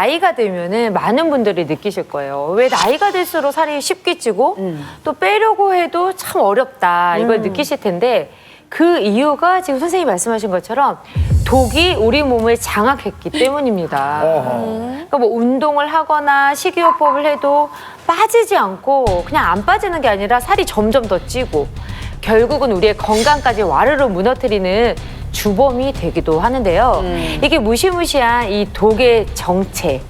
나이가 들면은 많은 분들이 느끼실 거예요. 왜 나이가 들수록 살이 쉽게 찌고 또 빼려고 해도 참 어렵다 이걸 느끼실 텐데 그 이유가 지금 선생님이 말씀하신 것처럼 독이 우리 몸을 장악했기 때문입니다. 그러니까 뭐 운동을 하거나 식이요법을 해도 빠지지 않고 그냥 안 빠지는 게 아니라 살이 점점 더 찌고 결국은 우리의 건강까지 와르르 무너뜨리는 주범이 되기도 하는데요. 이게 무시무시한 이 독의 정체,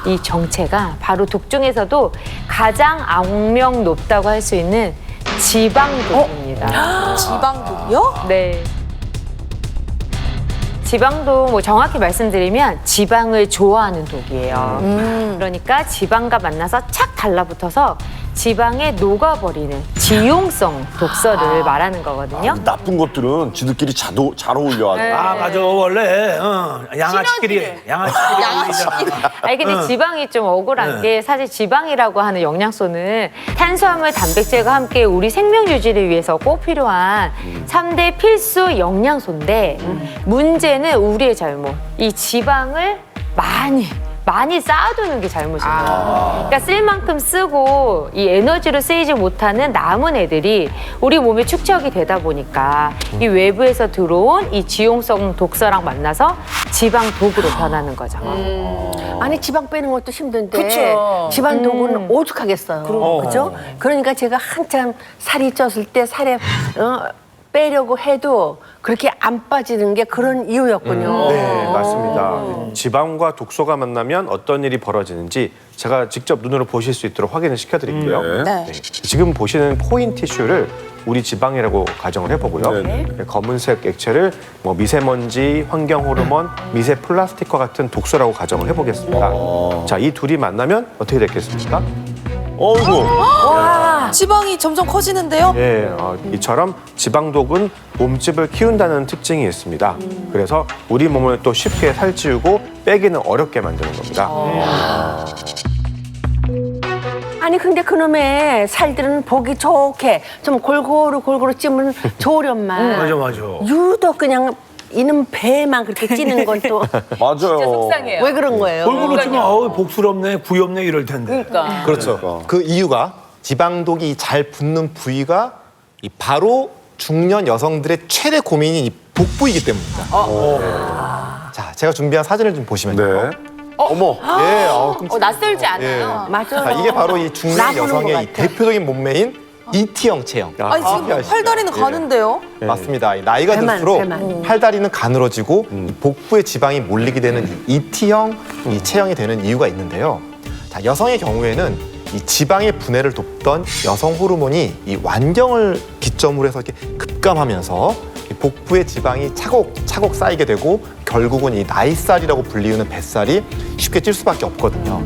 이 정체가 바로 독 중에서도 가장 악명 높다고 할 수 있는 지방독입니다. 지방독이요? 네. 지방도 뭐 정확히 말씀드리면 지방을 좋아하는 독이에요. 그러니까 지방과 만나서 착 달라붙어서 지방에 녹아버리는 지용성 독소를 말하는 거거든요. 나쁜 것들은 지들끼리 잘 어울려. 네. 아 맞아 원래 양아치끼리 아니 근데 지방이 좀 억울한 게 사실 지방이라고 하는 영양소는 탄수화물, 단백질과 함께 우리 생명 유지를 위해서 꼭 필요한 3대 필수 영양소인데 문제는 우리의 잘못. 이 지방을 많이 쌓아두는 게 잘못이에요. 그러니까 쓸 만큼 쓰고 이 에너지로 쓰이지 못하는 남은 애들이 우리 몸에 축적이 되다 보니까 이 외부에서 들어온 이 지용성 독소랑 만나서 지방독으로 변하는 거죠. 아니 지방 빼는 것도 힘든데 그쵸. 지방 독은 오죽하겠어요. 그죠? 그러니까 제가 한참 살이 쪘을 때 살에 빼려고 해도 그렇게 안 빠지는 게 그런 이유였군요. 네, 맞습니다. 지방과 독소가 만나면 어떤 일이 벌어지는지 제가 직접 눈으로 보실 수 있도록 확인을 시켜드릴게요. 네. 네. 지금 보시는 포인 티슈를 우리 지방이라고 가정을 해보고요. 검은색 액체를 뭐 미세먼지, 환경 호르몬, 미세 플라스틱과 같은 독소라고 가정을 해보겠습니다. 자, 이 둘이 만나면 어떻게 됐겠습니까? 어이구. 지방이 점점 커지는데요? 예, 이처럼 지방독은 몸집을 키운다는 특징이 있습니다. 그래서 우리 몸을 또 쉽게 살찌우고 빼기는 어렵게 만드는 겁니다. 아니 근데 그놈의 살들은 보기 좋게 좀 골고루 찌면 좋으련만 맞아 유독 그냥 이놈 배만 그렇게 찌는 건 또 맞아요. 왜 그런 거예요? 얼굴로 치면 복스럽네 구엽네 이럴 텐데 그렇죠. 그 이유가 지방독이 잘 붙는 부위가 이 바로 중년 여성들의 최대 고민이 이 복부이기 때문입니다. 자, 제가 준비한 사진을 좀 보시면요. 네. 어머. 예, 낯설지 않아요. 맞아요. 자, 이게 바로 이 중년 나보는 여성의 것 이 같아. 대표적인 몸매인 E티형 체형. 아니 지금 아시죠? 팔다리는 가는데요? 맞습니다. 이 나이가 배만, 들수록 배만. 팔다리는 가늘어지고 이 복부에 지방이 몰리게 되는 이 E티형 이 체형이 되는 이유가 있는데요. 자, 여성의 경우에는 이 지방의 분해를 돕던 여성 호르몬이 이 완경을 기점으로 해서 이렇게 급감하면서 이 복부의 지방이 차곡차곡 쌓이게 되고 결국은 이 나이살이라고 불리우는 뱃살이 쉽게 찔 수밖에 없거든요.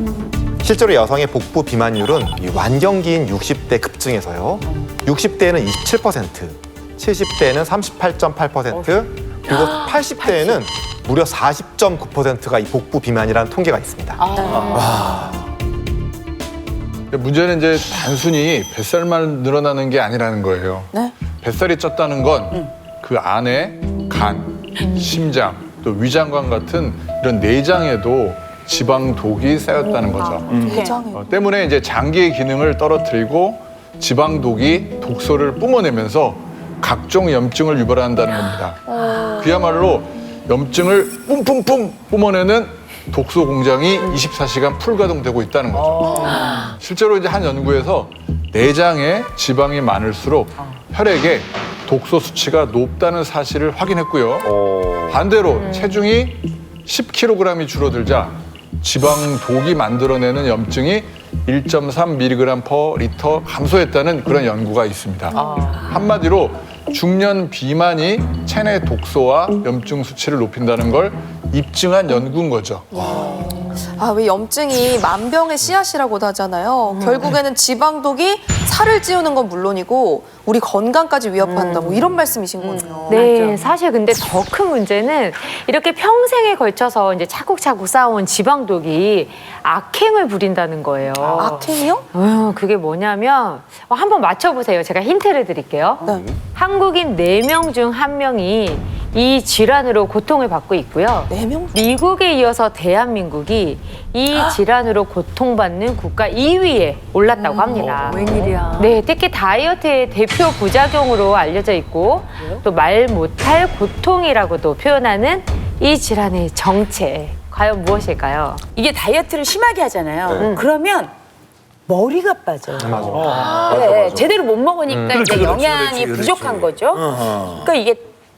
실제로 여성의 복부 비만율은 이 완경기인 60대 급증해서요. 60대에는 27%, 70대에는 38.8%, 그리고 80대에는 무려 40.9%가 이 복부 비만이라는 통계가 있습니다. 문제는 이제 단순히 뱃살만 늘어나는 게 아니라는 거예요. 네. 뱃살이 쪘다는 건 그 안에 간, 심장, 또 위장관 같은 이런 내장에도 지방독이 쌓였다는 거죠. 대장에. 때문에 이제 장기의 기능을 떨어뜨리고 지방독이 독소를 뿜어내면서 각종 염증을 유발한다는 겁니다. 그야말로 염증을 뿜뿜뿜 뿜어내는 독소 공장이 24시간 풀가동되고 있다는 거죠. 실제로 이제 한 연구에서 내장에 지방이 많을수록 혈액에 독소 수치가 높다는 사실을 확인했고요. 반대로 체중이 10kg이 줄어들자 지방독이 만들어내는 염증이 1.3mg/L 감소했다는 그런 연구가 있습니다. 한마디로 중년 비만이 체내 독소와 염증 수치를 높인다는 걸 입증한 연구인 거죠. 아, 왜 염증이 만병의 씨앗이라고도 하잖아요. 결국에는 지방독이 살을 찌우는 건 물론이고 우리 건강까지 위협한다. 뭐 이런 말씀이신 거죠. 네, 사실 근데 더 큰 문제는 이렇게 평생에 걸쳐서 이제 차곡차곡 쌓아온 지방독이 악행을 부린다는 거예요. 악행이요? 그게 뭐냐면 한번 맞춰보세요. 제가 힌트를 드릴게요. 네. 한국인 4명 중 1명이 이 질환으로 고통을 받고 있고요. 4명? 미국에 이어서 대한민국이 이 질환으로 고통받는 국가 2위에 올랐다고 합니다. 웬일이야. 네, 특히 다이어트의 대표 부작용으로 알려져 있고 또 말 못할 고통이라고도 표현하는 이 질환의 정체 과연 무엇일까요? 이게 다이어트를 심하게 하잖아요. 네. 그러면 머리가 빠져요. 네, 제대로 못 먹으니까 그렇지, 이제 그렇지, 영양이 그렇지, 부족한 그렇지. 거죠. 그러니까 이게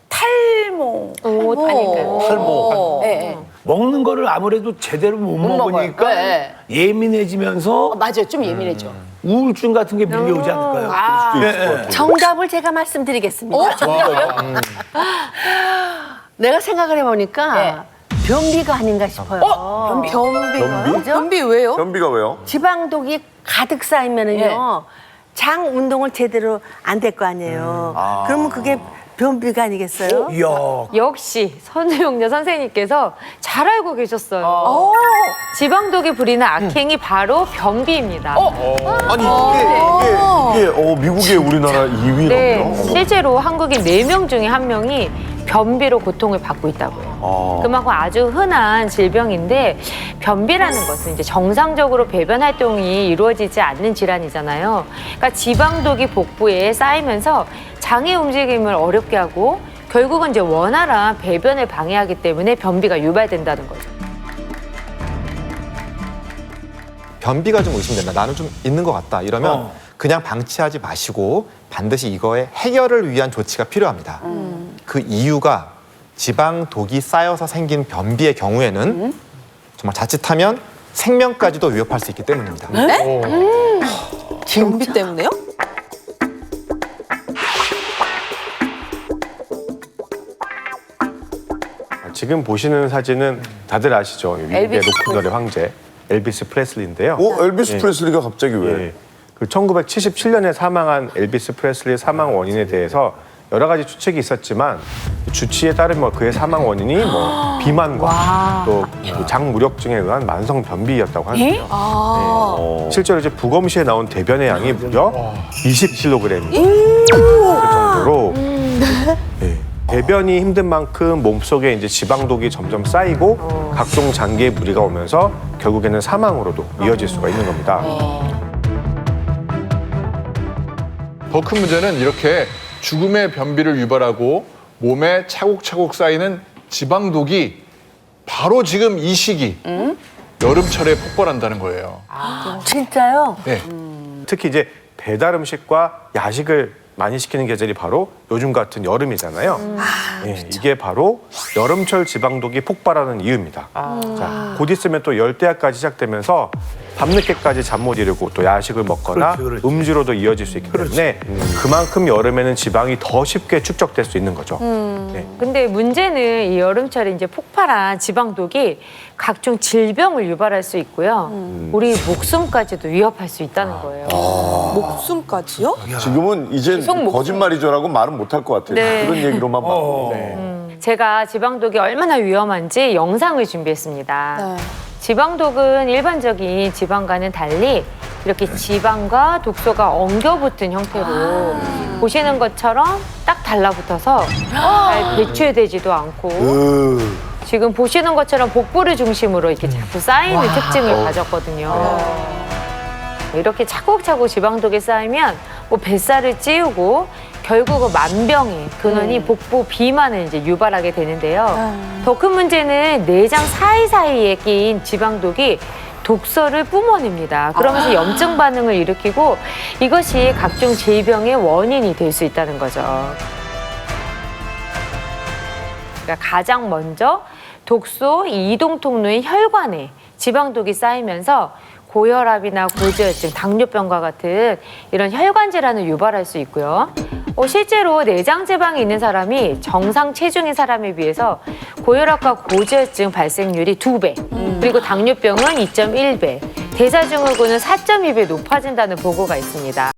탈모. 아닐까요? 탈모. 네, 네. 먹는 거를 아무래도 제대로 못 먹으니까 먹어요. 네. 예민해지면서 맞아요. 좀 예민해져. 우울증 같은 게 밀려오지 않을까요? 정답을 제가 말씀드리겠습니다. 내가 생각을 해보니까 네. 변비가 아닌가 싶어요. 변비 왜요? 변비가 왜요? 지방독이 가득 쌓이면은요 장 운동을 제대로 안 될 거 아니에요. 그러면 그게 변비가 아니겠어요? 이야. 역시 선우용녀 선생님께서 잘 알고 계셨어요. 지방독이 부리는 악행이 바로 변비입니다. 아니 이게 미국의 우리나라 2위라고요? 네, 실제로 한국인 4명 중에 1명이 변비로 고통을 받고 있다고요. 그만큼 아주 흔한 질병인데 변비라는 것은 이제 정상적으로 배변 활동이 이루어지지 않는 질환이잖아요. 그러니까 지방독이 복부에 쌓이면서 장의 움직임을 어렵게 하고 결국은 이제 원활한 배변을 방해하기 때문에 변비가 유발된다는 거죠. 변비가 좀 의심된다. 나는 좀 있는 것 같다. 이러면 그냥 방치하지 마시고 반드시 이거의 해결을 위한 조치가 필요합니다. 그 이유가 지방독이 쌓여서 생긴 변비의 경우에는 정말 자칫하면 생명까지도 위협할 수 있기 때문입니다. 변비 때문에요? 지금 보시는 사진은 다들 아시죠? 미국의 엘비스 로큰롤의 황제 엘비스 프레슬리인데요. 엘비스 프레슬리가 갑자기 왜? 예. 그 1977년에 사망한 엘비스 프레슬리의 사망 원인에 대해서 여러 가지 추측이 있었지만 주치에 따르면 그의 사망 원인이 뭐 비만과 또 장무력증에 의한 만성 변비였다고 하는데요. 실제로 이제 부검시에 나온 대변의 양이 무려 20kg. 그 정도로 예. 대변이 힘든 만큼 몸속에 이제 지방독이 점점 쌓이고 각종 장기에 무리가 오면서 결국에는 사망으로도 이어질 수가 있는 겁니다. 더 큰 문제는 이렇게 죽음의 변비를 유발하고 몸에 차곡차곡 쌓이는 지방독이 바로 지금 이 시기 여름철에 폭발한다는 거예요. 진짜요? 네. 특히 이제 배달 음식과 야식을 많이 시키는 계절이 바로 요즘 같은 여름이잖아요. 예, 이게 바로 여름철 지방독이 폭발하는 이유입니다. 자, 곧 있으면 또 열대야까지 시작되면서 밤늦게까지 잠 못 이루고 또 야식을 먹거나 그렇지. 음주로도 이어질 수 있기 때문에 그만큼 여름에는 지방이 더 쉽게 축적될 수 있는 거죠. 네. 근데 문제는 이 여름철에 이제 폭발한 지방독이 각종 질병을 유발할 수 있고요. 우리 목숨까지도 위협할 수 있다는 거예요. 목숨까지요? 지금은 이제 거짓말이죠라고 말은 못할 것 같아요. 네. 그런 얘기로만 봤는데. 제가 지방독이 얼마나 위험한지 영상을 준비했습니다. 네. 지방독은 일반적인 지방과는 달리 이렇게 지방과 독소가 엉겨붙은 형태로 보시는 것처럼 딱 달라붙어서 잘 배출되지도 않고 지금 보시는 것처럼 복부를 중심으로 이렇게 자꾸 쌓이는 특징을 가졌거든요. 이렇게 차곡차곡 지방독이 쌓이면 뭐 뱃살을 찌우고 결국은 만병의 근원이 복부 비만을 이제 유발하게 되는데요. 더 큰 문제는 내장 사이사이에 끼인 지방독이 독소를 뿜어냅니다. 그러면서 염증 반응을 일으키고 이것이 각종 질병의 원인이 될 수 있다는 거죠. 그러니까 가장 먼저 독소 이동 통로인 혈관에 지방독이 쌓이면서 고혈압이나 고지혈증, 당뇨병과 같은 이런 혈관 질환을 유발할 수 있고요. 실제로 내장 지방이 있는 사람이 정상 체중인 사람에 비해서 고혈압과 고지혈증 발생률이 2배, 그리고 당뇨병은 2.1배, 대사증후군은 4.2배 높아진다는 보고가 있습니다.